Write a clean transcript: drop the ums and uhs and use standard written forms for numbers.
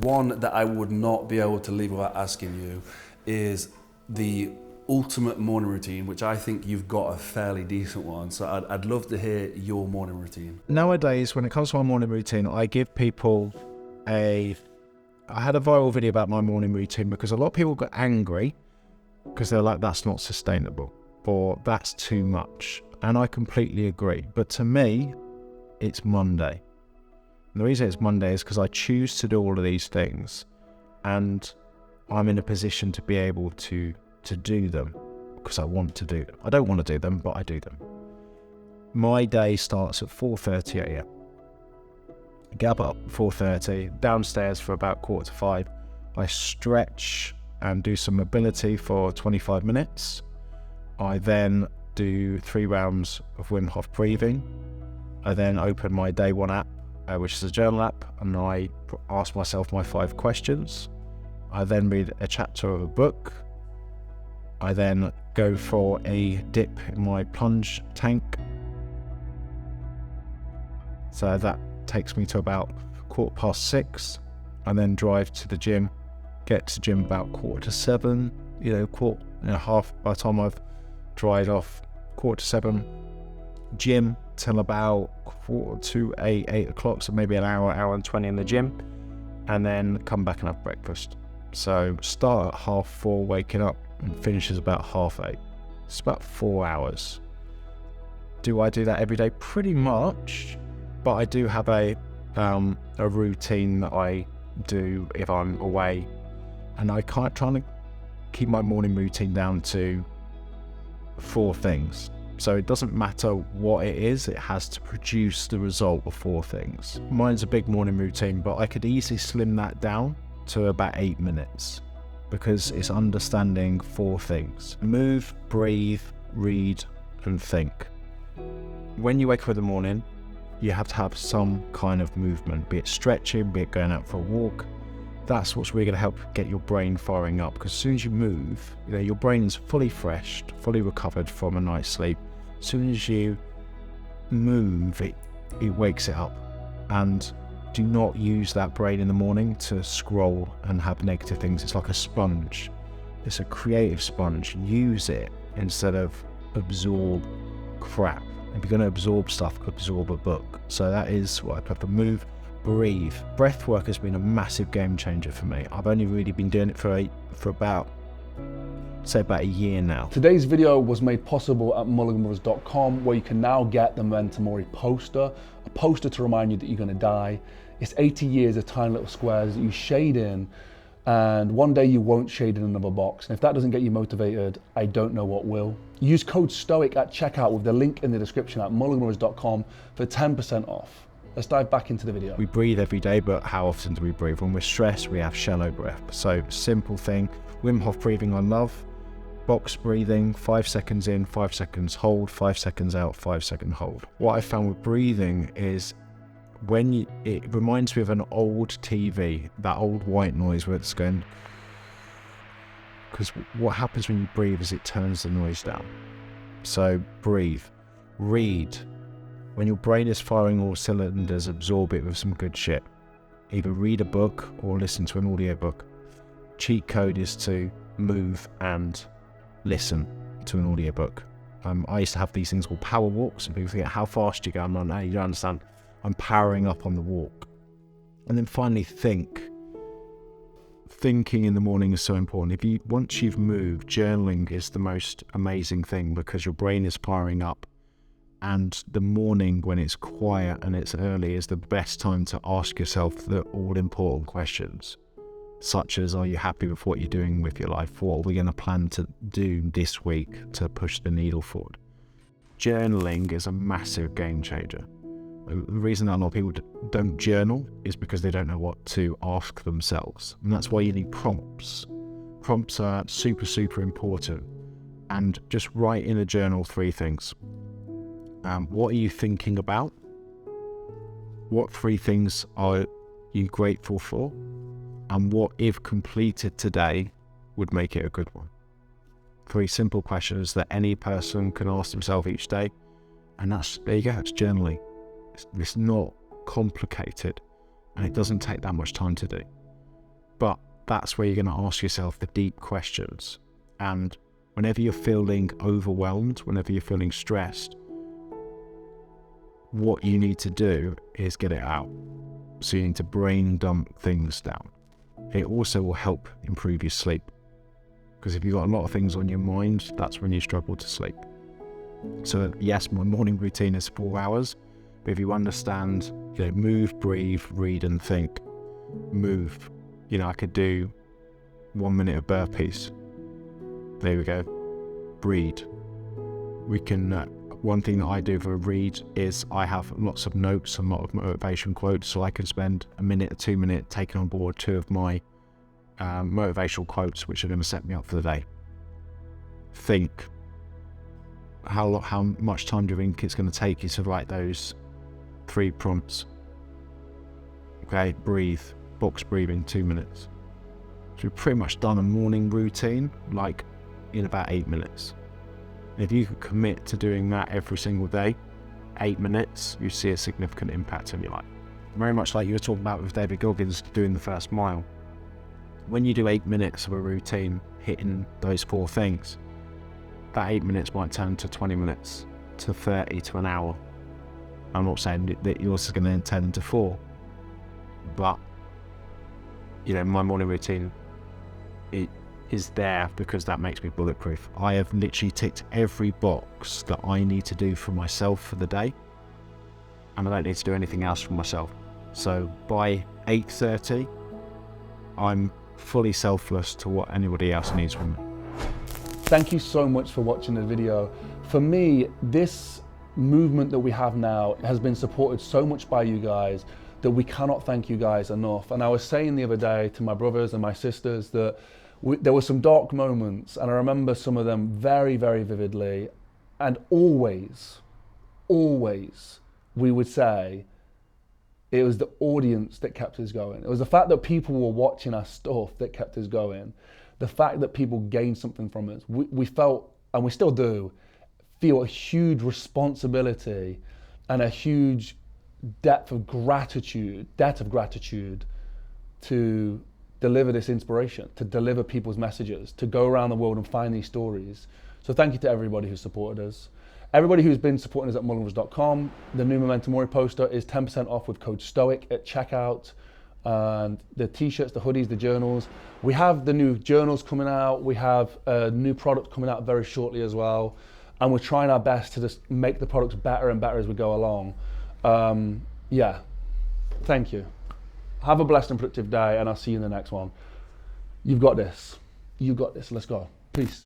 One that I would not be able to leave without asking you is the ultimate morning routine, which I think you've got a fairly decent one. So I'd love to hear your morning routine. Nowadays, when it comes to my morning routine, I give people I had a viral video about my morning routine because a lot of people got angry because they're like, that's not sustainable or that's too much. And I completely agree. But to me, it's Monday. And the reason it's Monday is because I choose to do all of these things and I'm in a position to be able to do them because I want to do them. I don't want to do them, but I do them. My day starts at 4:30 a.m. Get up at 4:30, downstairs for about 4:45. I stretch and do some mobility for 25 minutes. I then do 3 rounds of Wim Hof breathing. I then open my Day One app, which is a journal app, and I ask myself my 5 questions. I then read a chapter of a book. I then go for a dip in my plunge tank. So that takes me to about 6:15. I then drive to the gym, get to the gym about 6:45, half by the time I've dried off, 6:45. Gym till about 7:45, 8 o'clock, so maybe an hour and 20 in the gym, and then come back and have breakfast. So start at 4:30 waking up and finishes about 8:30. It's about 4 hours. Do I do that every day? Pretty much, but I do have a routine that I do if I'm away, and I trying to keep my morning routine down to 4 things. So it doesn't matter what it is, it has to produce the result of 4 things. Mine's a big morning routine, but I could easily slim that down to about 8 minutes because it's understanding 4 things: move, breathe, read, and think. When you wake up in the morning, you have to have some kind of movement, be it stretching, be it going out for a walk. That's what's really going to help get your brain firing up, because as soon as you move, your brain's fully fresh, fully recovered from a night's sleep. As soon as you move, it wakes it up. And do not use that brain in the morning to scroll and have negative things. It's like a sponge. It's a creative sponge. Use it instead of absorb crap. If you're going to absorb stuff, absorb a book. So that is what I prefer. Move, breathe. Breath work has been a massive game changer for me. I've only really been doing it for about a year now. Today's video was made possible at Mulliganbrothers.com, where you can now get the Memento Mori poster, a poster to remind you that you're going to die. It's 80 years of tiny little squares that you shade in, and one day you won't shade in another box. And if that doesn't get you motivated, I don't know what will. Use code STOIC at checkout with the link in the description at Mulliganbrothers.com for 10% off. Let's dive back into the video. We breathe every day, but how often do we breathe? When we're stressed, we have shallow breath. So simple thing, Wim Hof breathing I love. Box breathing, 5 seconds in, 5 seconds hold, 5 seconds out, 5 second hold. What I found with breathing is it reminds me of an old TV, that old white noise where it's going, because what happens when you breathe is it turns the noise down. So breathe, read. When your brain is firing all cylinders, absorb it with some good shit. Either read a book or listen to an audiobook. Cheat code is to move and listen to an audiobook. I used to have these things called power walks, and people think, how fast do you go? I'm like, no, you don't understand. I'm powering up on the walk. And then finally, think. Thinking in the morning is so important. Once you've moved, journaling is the most amazing thing, because your brain is firing up. And the morning, when it's quiet and it's early, is the best time to ask yourself the all-important questions, such as, are you happy with what you're doing with your life? What are we going to plan to do this week to push the needle forward? Journaling is a massive game changer. The reason that a lot of people don't journal is because they don't know what to ask themselves. And that's why you need prompts. Prompts are super, super important. And just write in a journal 3 things. What are you thinking about? What 3 things are you grateful for? And what, if completed today, would make it a good one? 3 simple questions that any person can ask themselves each day. And there you go, it's journaling. It's not complicated, and it doesn't take that much time to do. But that's where you're going to ask yourself the deep questions. And whenever you're feeling overwhelmed, whenever you're feeling stressed, what you need to do is get it out. So you need to brain dump things down. It also will help improve your sleep. Because if you've got a lot of things on your mind, that's when you struggle to sleep. So yes, my morning routine is 4 hours. But if you understand, move, breathe, read and think. Move. I could do 1 minute of burpees. There we go. Breathe. We can, one thing that I do for a read is I have lots of notes and a lot of motivation quotes, so I can spend a minute or 2 minutes taking on board 2 of my motivational quotes, which are going to set me up for the day. Think. How much time do you think it's going to take you to write those 3 prompts? Okay, breathe. Box breathing, 2 minutes. So we've pretty much done a morning routine, like in about 8 minutes. If you could commit to doing that every single day, 8 minutes, you see a significant impact in your life. Very much like you were talking about with David Goggins doing the first mile. When you do 8 minutes of a routine, hitting those 4 things, that 8 minutes might turn to 20 minutes, to 30, to an hour. I'm not saying that yours is going to turn into 4, but my morning routine, it is there because that makes me bulletproof. I have literally ticked every box that I need to do for myself for the day, and I don't need to do anything else for myself. So by 8:30, I'm fully selfless to what anybody else needs from me. Thank you so much for watching the video. For me, this movement that we have now has been supported so much by you guys that we cannot thank you guys enough. And I was saying the other day to my brothers and my sisters that there were some dark moments, and I remember some of them very, very vividly. And always, we would say it was the audience that kept us going. It was the fact that people were watching our stuff that kept us going. The fact that people gained something from us. We felt, and we still do, feel a huge responsibility and a huge debt of gratitude to deliver this inspiration, to deliver people's messages, to go around the world and find these stories. So thank you to everybody who supported us. Everybody who's been supporting us at Mulliganbrothers.com, the new Memento Mori poster is 10% off with code STOIC at checkout. And the t-shirts, the hoodies, the journals. We have the new journals coming out. We have a new product coming out very shortly as well. And we're trying our best to just make the products better and better as we go along. Thank you. Have a blessed and productive day, and I'll see you in the next one. You've got this. You got this. Let's go. Peace.